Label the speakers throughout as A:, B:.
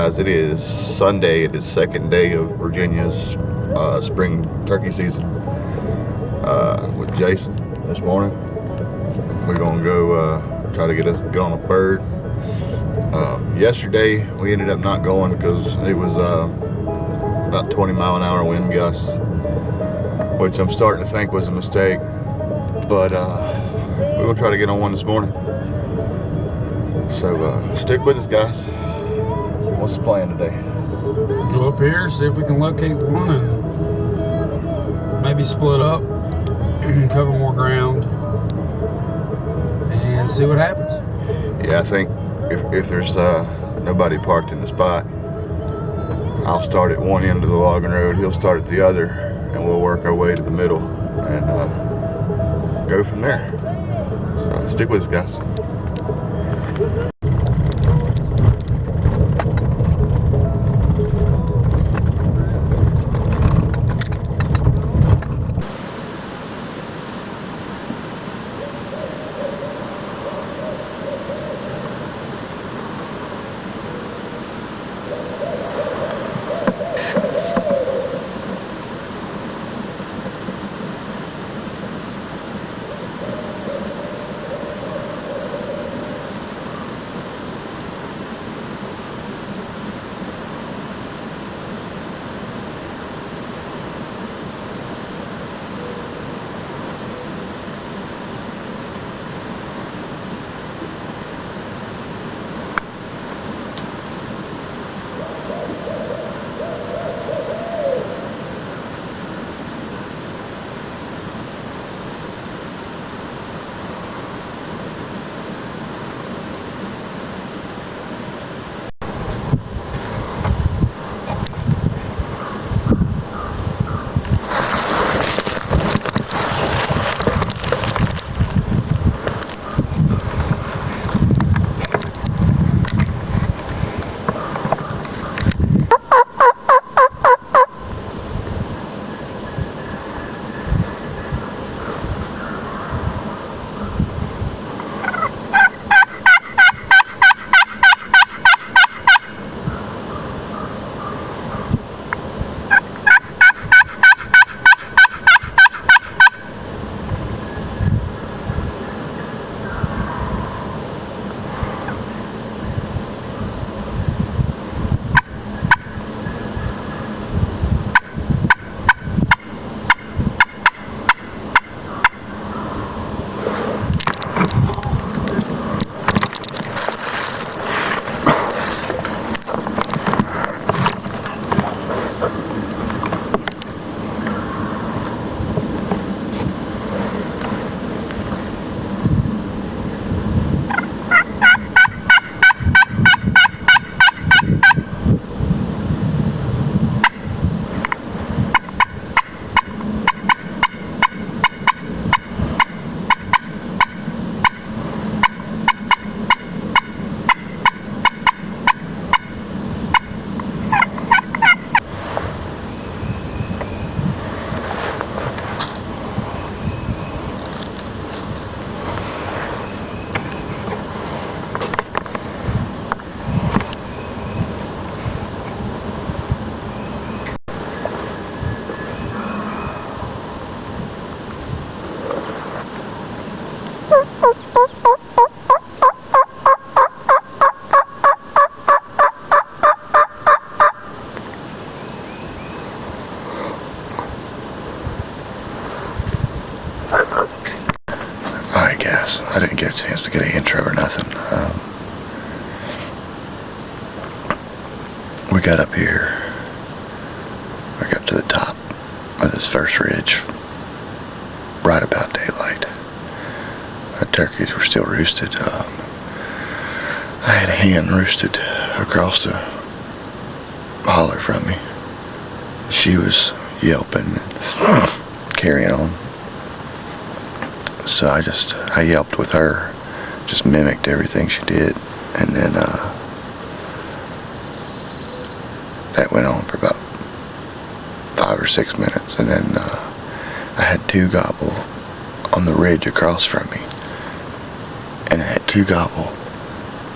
A: guys, it is Sunday. It is second day of Virginia's spring turkey season with Jason this morning. We're gonna go try to get on a bird. Yesterday we ended up not going because it was about 20-mile-an-hour wind gusts, which I'm starting to think was a mistake. But we're gonna try to get on one this morning. So stick with us, guys. What's the plan today?
B: Go up here, see if we can locate one, and maybe split up, cover more ground, and see what happens.
A: Yeah, I think if there's nobody parked in the spot, I'll start at one end of the logging road, he'll start at the other, and we'll work our way to the middle and go from there. So stick with us, guys. Alright guys, I didn't get a chance to get an intro or nothing. We got up here, we got to the top of this first ridge right about daylight. Our turkeys were still roosted. I had a hen roosted across the holler from me. She was yelping and carrying on. So I yelped with her, just mimicked everything she did, and then that went on for about 5 or 6 minutes, and then I had two gobble on the ridge across from me, and I had two gobble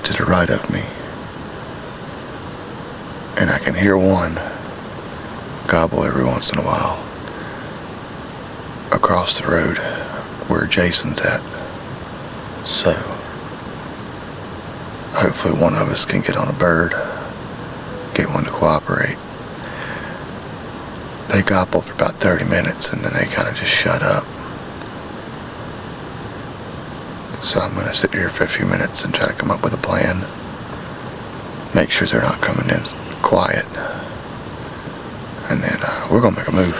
A: to the right of me. and I can hear one gobble every once in a while across the road where Jason's at. So hopefully one of us can get on a bird, get one to cooperate. They gobble for about 30 minutes and then they kind of just shut up. So I'm going to sit here for a few minutes and try to come up with a plan. Make sure they're not coming in quiet. And then we're going to make a move.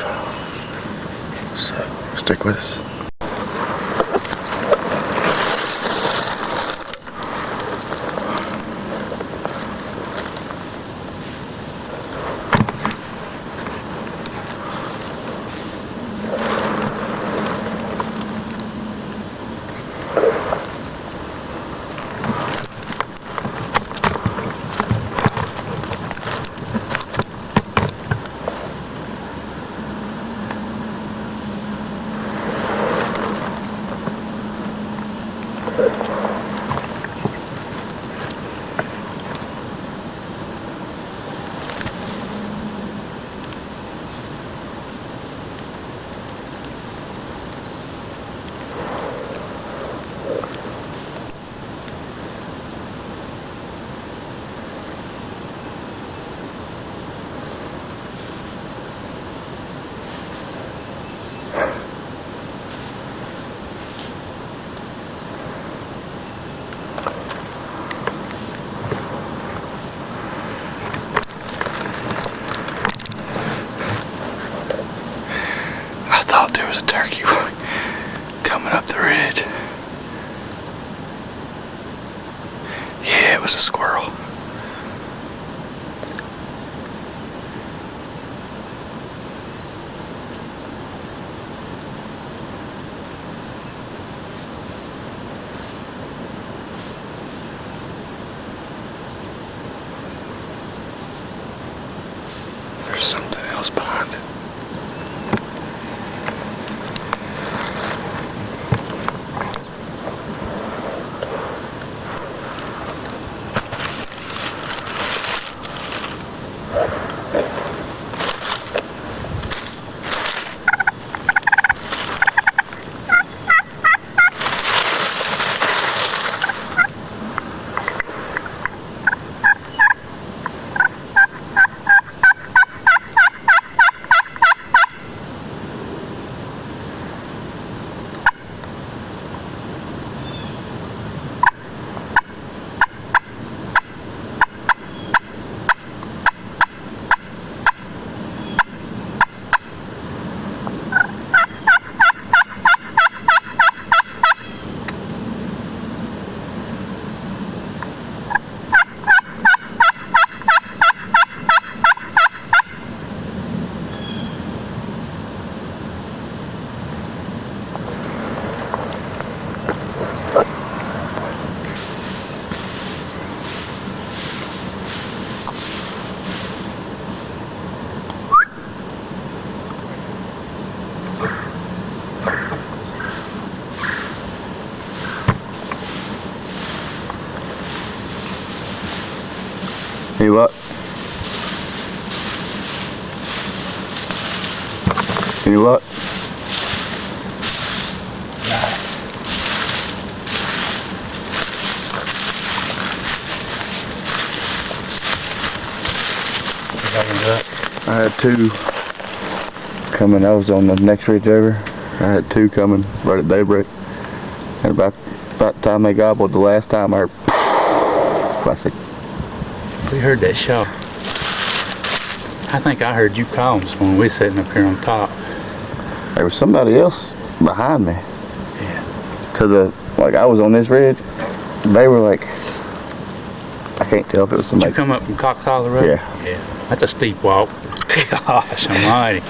A: So stick with us. There was a turkey coming up the ridge. Yeah, it was a squirrel. There's something else behind it. You what? You what? I had two coming. I was on the next ridge over. I had two coming right at daybreak. And about the time they gobbled the last time, I heard classic.
C: We heard that shot. I think I heard you call us when we were sitting up here on top.
A: There was somebody else behind me.
C: Yeah.
A: To the, like I was on this ridge. They were like, I can't tell if it was
C: Did
A: somebody.
C: you come up from Cox Hollow Road?
A: Yeah.
C: Yeah. That's a steep walk. Gosh almighty.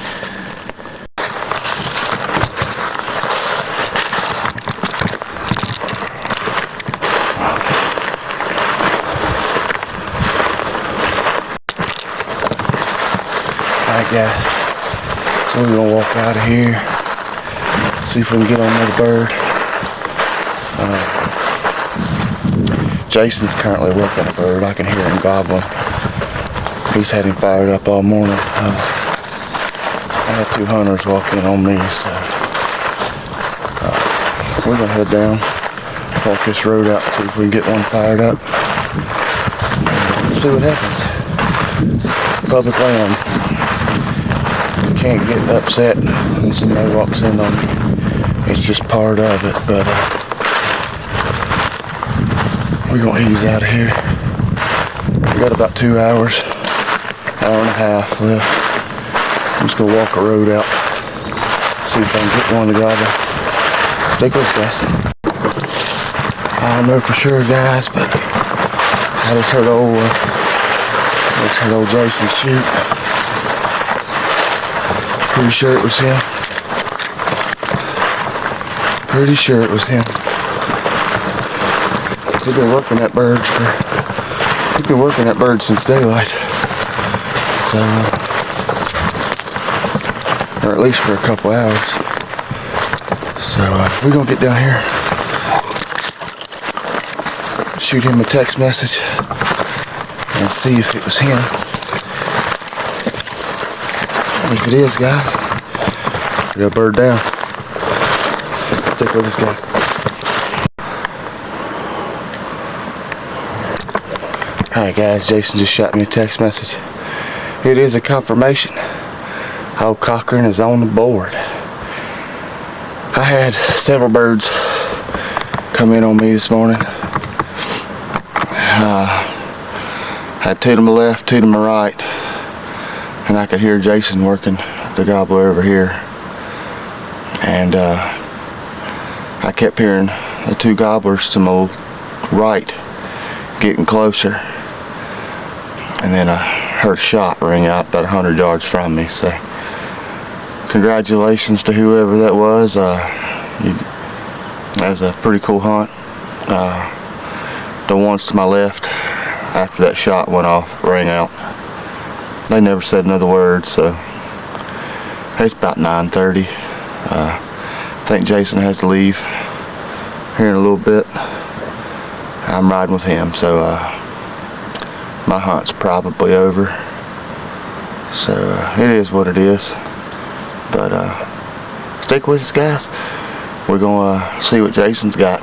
A: Alright guys, so we're gonna walk out of here, see if we can get on another bird. Jason's currently working a bird. I can hear him gobbling. He's had him fired up all morning. I had 2 hunters walk in on me, so we're gonna head down, walk this road out, see if we can get one fired up. See what happens. Public land. You can't get upset when somebody walks in on you. It's just part of it, but we're gonna ease out of here. We got about 2 hours, hour and a half left. I'm just gonna walk a road out, see if I can get one to gobble. Stay close, guys. I don't know for sure, guys, but I just heard old Jason shoot. Pretty sure it was him. Pretty sure it was him. He's been working that bird since daylight. So, or at least for a couple hours. So we're gonna get down here, shoot him a text message, and see if it was him. If it is, guys, we got a bird down. Stick with us, guys. Alright, guys, Jason just shot me a text message. It is a confirmation. Old Cochran is on the board. I had several birds come in on me this morning. Had 2 to my left, 2 to my right, and I could hear Jason working the gobbler over here. And I kept hearing the 2 gobblers to my right getting closer, and then I heard a shot ring out about 100 yards from me. So congratulations to whoever that was. That was a pretty cool hunt. The ones to my left, after that shot went off, rang out. They never said another word. So it's about 9:30. I think Jason has to leave here in a little bit. I'm riding with him, so my hunt's probably over. So it is what it is. But stick with us, guys. We're gonna see what Jason's got.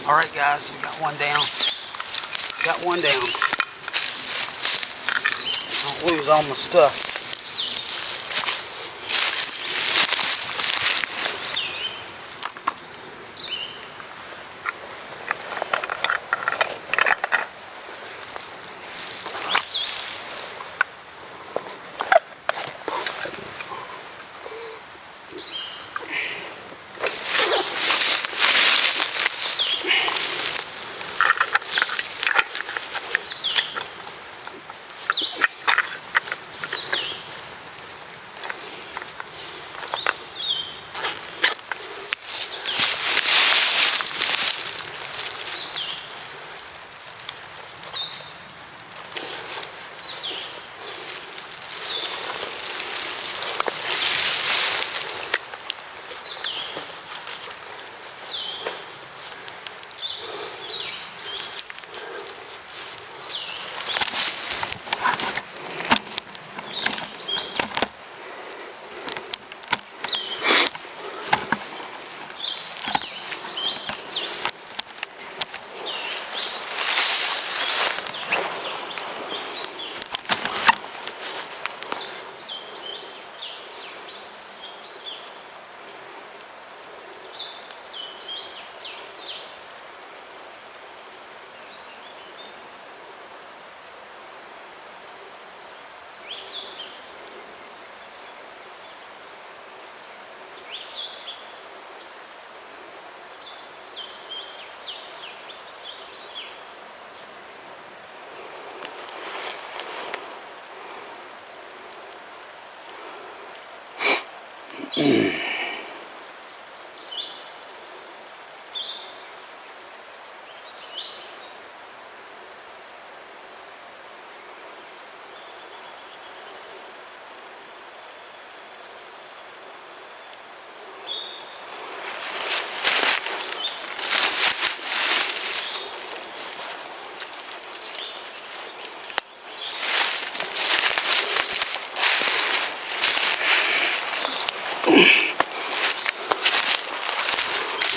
B: Alright guys, we got one down. Got one down. Don't lose all my stuff.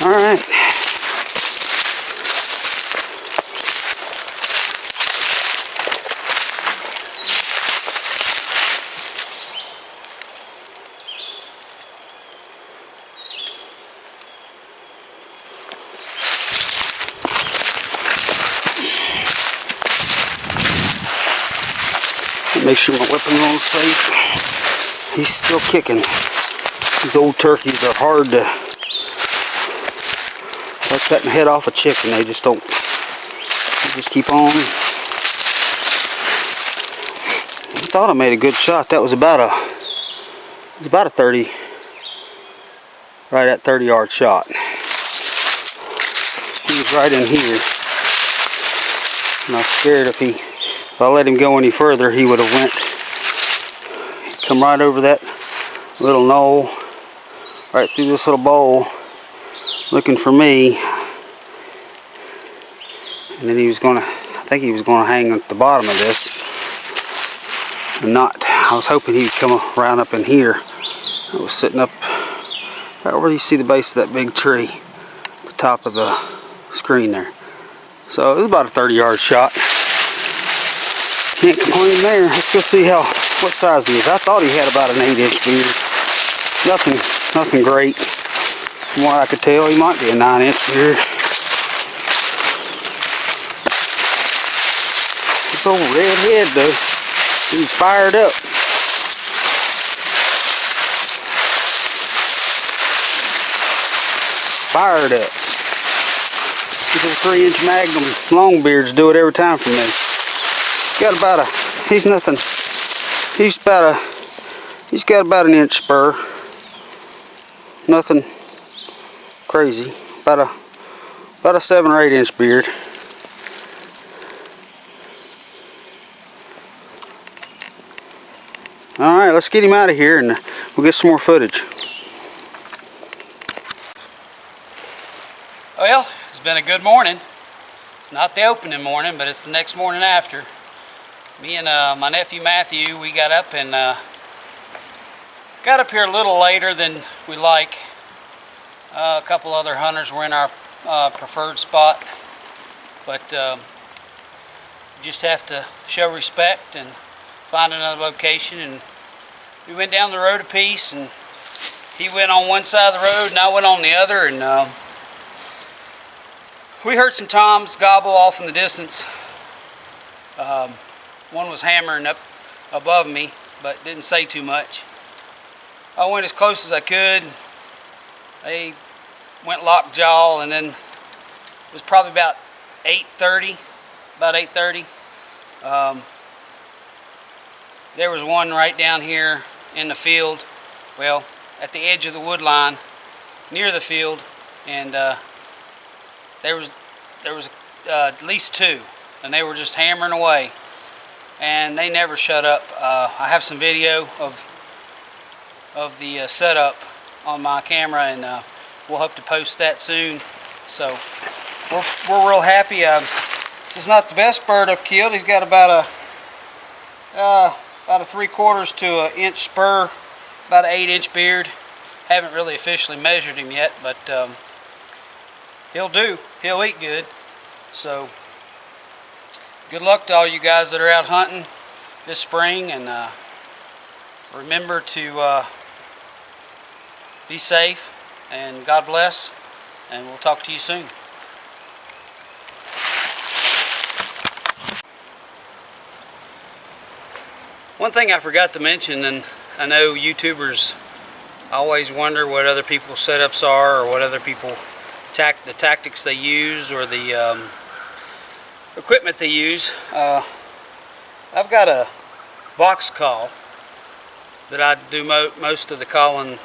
B: All right. Make sure my weapon rolls safe. He's still kicking. These old turkeys are hard to, like cutting the head off a chicken. They just don't, they just keep on. I thought I made a good shot. That was about a 30, right at 30-yard shot. He was right in here. And I was scared if I let him go any further, he would have went, come right over that little knoll, right through this little bowl, looking for me. And then he was gonna, I think he was gonna hang at the bottom of this. And not, I was hoping he'd come around up in here. I was sitting up, right where you see the base of that big tree, at the top of the screen there. So it was about a 30-yard shot. Can't complain there. Let's go see what size he is. I thought he had about an 8-inch beard. Nothing great. From what I could tell, he might be a 9-inch beard. This old red head though, he's fired up. Fired up. These little 3-inch Magnum longbeards do it every time for me. Got about he's got about an inch spur. Nothing crazy. About a 7 or 8 inch beard. Alright, let's get him out of here and we'll get some more footage. Well, it's been a good morning. It's not the opening morning, but it's the next morning after. Me and my nephew Matthew, we got up and got up here a little later than we like. A couple other hunters were in our preferred spot, but you just have to show respect and find another location. And we went down the road a piece, and he went on one side of the road and I went on the other, and we heard some toms gobble off in the distance. One was hammering up above me, but didn't say too much. I went as close as I could. They went lockjaw, and then it was probably about 8:30. There was one right down here in the field, well, at the edge of the wood line, near the field, and there was at least two, and they were just hammering away, and they never shut up. I have some video of the setup on my camera, and we'll hope to post that soon. So we're real happy. This is not the best bird I've killed. He's got about a 3/4 to an inch spur, about an 8-inch beard. Haven't really officially measured him yet, but he'll do. He'll eat good. So good luck to all you guys that are out hunting this spring, and remember to be safe, and God bless, and we'll talk to you soon. One thing I forgot to mention, and I know YouTubers always wonder what other people's setups are, or what other people the tactics they use, or the equipment they use. I've got a box call that I do most of the calling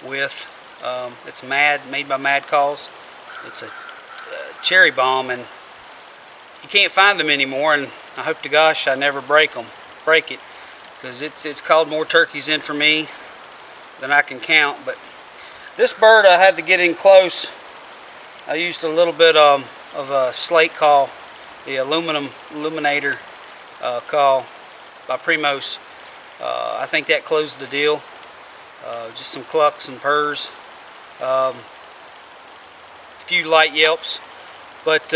B: with. It's made by Mad Calls. It's a cherry bomb, and you can't find them anymore, and I hope to gosh I never break it, because it's called more turkeys in for me than I can count. But this bird, I had to get in close. I used a little bit of a slate call, the aluminum illuminator call by Primos. I think that closed the deal. Just some clucks and purrs, a few light yelps, but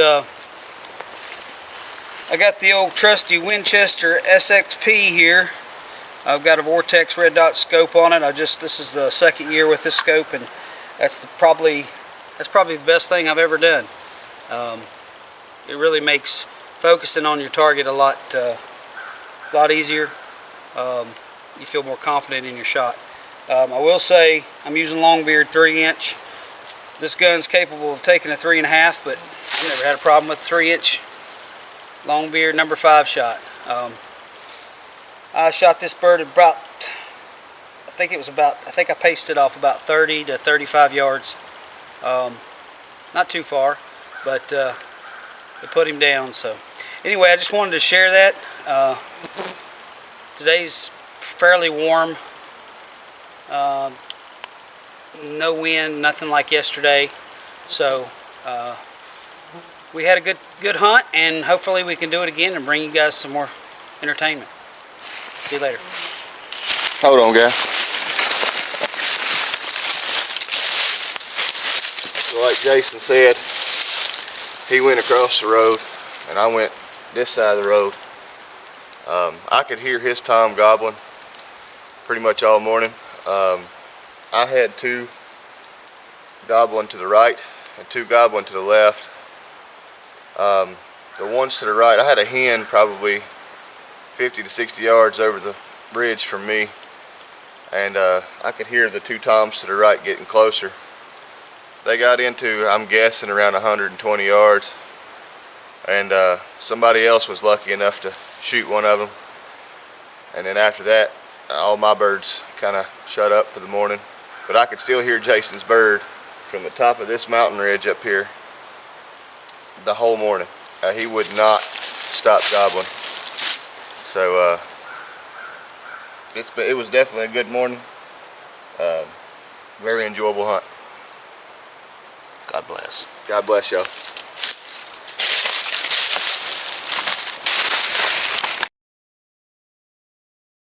B: I got the old trusty Winchester SXP here. I've got a Vortex red dot scope on it. This is the second year with this scope, and that's probably the best thing I've ever done. It really makes focusing on your target a lot easier. You feel more confident in your shot. I will say I'm using Longbeard 3-inch. This gun's capable of taking a 3.5, but I've never had a problem with 3-inch Longbeard number 5 shot. I shot this bird at about, I think I paced it off about 30 to 35 yards. Not too far, but it put him down. So anyway, I just wanted to share that. Today's fairly warm. No wind, nothing like yesterday. So we had a good hunt, and hopefully we can do it again and bring you guys some more entertainment. See you later.
D: Hold on, guys. So like Jason said, he went across the road and I went this side of the road. I could hear his tom gobbling pretty much all morning. I had 2 gobbling to the right and 2 gobbling to the left. The ones to the right, I had a hen probably 50 to 60 yards over the bridge from me, and I could hear the 2 toms to the right getting closer. They got into, I'm guessing, around 120 yards, and somebody else was lucky enough to shoot one of them, and then after that all my birds kind of shut up for the morning. But I could still hear Jason's bird from the top of this mountain ridge up here the whole morning. He would not stop gobbling. So it was definitely a good morning. Very enjoyable hunt.
B: God bless.
D: God bless y'all.